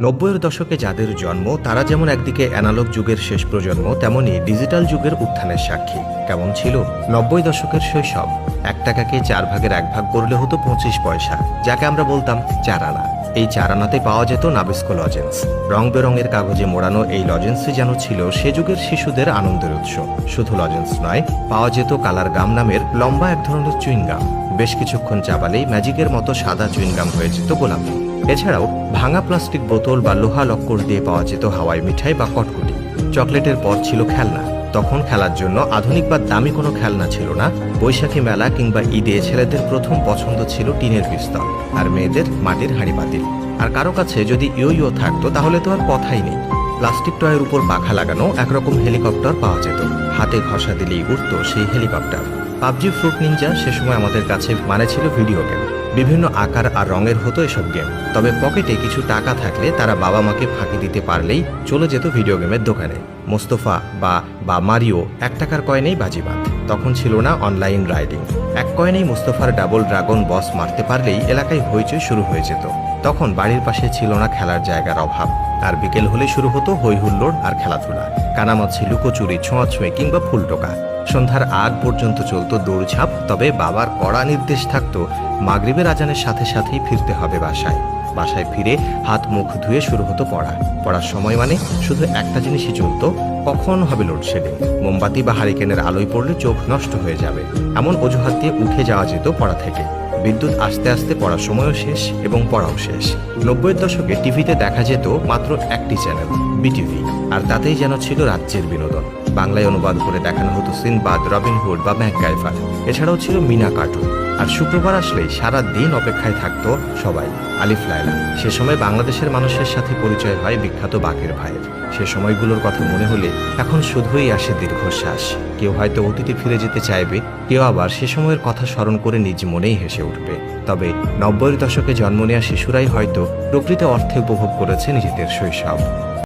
90-এর দশকে যাদের জন্ম তারা যেমন একদিকে অ্যানালগ যুগের শেষ প্রজন্ম, তেমনি ডিজিটাল যুগের উত্থানের সাক্ষী। কেমন ছিল 90 দশকের শৈশব? 1 টাকাকে 4 ভাগের 1 ভাগ করলে হতো 25 পয়সা, যাকে আমরা বলতাম 4 আনা। এই 4 আনাতে পাওয়া যেত নাবিস্কো লজেন্স। রং বেরঙের কাগজে মোড়ানো এই লজেন্সই যেন ছিল সে যুগের শিশুদের আনন্দের উৎস। শুধু লজেন্স নয়, পাওয়া যেত কালার গাম নামের লম্বা এক ধরনের চুইংগাম। বেশ কিছুক্ষণ চাবালেই ম্যাজিকের মতো সাদা চুইংগাম হয়ে যেত গোলাপি। এছাড়াও ভাঙা প্লাস্টিক বোতল বা লোহা লক্কর দিয়ে পাওয়া যেত হাওয়াই মিঠাই বা কটকটি। চকলেটের পর ছিল খেলনা। তখন খেলার জন্য আধুনিক বা দামি কোনো খেলনা ছিল না। বৈশাখী মেলা কিংবা ঈদে ছেলেদের প্রথম পছন্দ ছিল টিনের পিস্তল, আর মেয়েদের মাটির হাঁড়িপাতিল। আর কারো কাছে যদি ইয়ো থাকতো তাহলে তো আর কথাই নেই। প্লাস্টিক টয়ের উপর পাখা লাগানো একরকম হেলিকপ্টার পাওয়া যেত। হাতে ঘষা দিলেই উঠত সেই হেলিকপ্টার। পাবজি, ফ্রুট নিনজা সে সময় আমাদের কাছে মানে ছিল ভিডিও গেম। বিভিন্ন আকার আর রঙের হতো এসব গেম। তবে পকেটে কিছু টাকা থাকলে তারা বাবা মাকে ফাঁকি দিতে পারলেই চলে যেত ভিডিও গেমের দোকানে। মোস্তফা বা মারিও 1 টাকার কয়েনেই বাজিবাদ। তখন ছিল না অনলাইন রাইডিং। 1 কয়েনেই মোস্তফার ডাবল ড্রাগন বস মারতে পারলেই এলাকায় হইচই শুরু হয়ে যেত। তখন বাড়ির পাশে ছিল না খেলার জায়গার অভাব, আর বিকেল হলে শুরু হতো হই হুল্লোড় আর খেলাধুলা। কানামাছি, লুকোচুরি, ছোঁয়াছুঁয়ে কিংবা ফুলটোকা। সন্ধ্যার আগ পর্যন্ত চলত দৌড়ঝাঁপ। তবে বাবার কড়া নির্দেশ থাকতো, মাগরিবের আজানের সাথে সাথেই ফিরতে হবে বাসায়। বাসায় ফিরে হাত মুখ ধুয়ে শুরু হতো পড়া। পড়ার সময় মানে শুধু একটা জিনিসই চলত, কখন হবে লোডশেডিং। মোমবাতি বা হারিকেনের আলোয় পড়লে চোখ নষ্ট হয়ে যাবে, এমন অজুহাত দিয়ে উঠে যাওয়া যেত পড়া থেকে। বিদ্যুৎ আস্তে আস্তে পড়ার সময়ও শেষ এবং পড়াও শেষ। 90-এর দশকে টিভিতে দেখা যেত মাত্র একটি চ্যানেল, বিটিভি, আর তাতেই যেন ছিল রাজ্যের বিনোদন। বাংলায় অনুবাদ করে দেখানো হতো সিনবাদ, রবিনহুড বা ম্যাকগাইভার। এছাড়াও ছিল মিনা কার্টুন। আর শুক্রবার আসলেই সারা দিন অপেক্ষায় থাকতো সবাই, আলিফ লায়লা। সে সময় বাংলাদেশের মানুষের সাথে পরিচয় হয় বিখ্যাত বাকের ভাইয়ের। সে সময়গুলোর কথা মনে হলে এখন শুধুই আসে দীর্ঘশ্বাস। কেউ হয়তো অতীতে ফিরে যেতে চাইবে, কেউ আবার সে সময়ের কথা স্মরণ করে নিজ মনেই হেসে উঠবে। তবে 90-এর দশকে জন্ম নেওয়া শিশুরাই হয়তো প্রকৃত অর্থে উপভোগ করেছে নিজেদের শৈশব।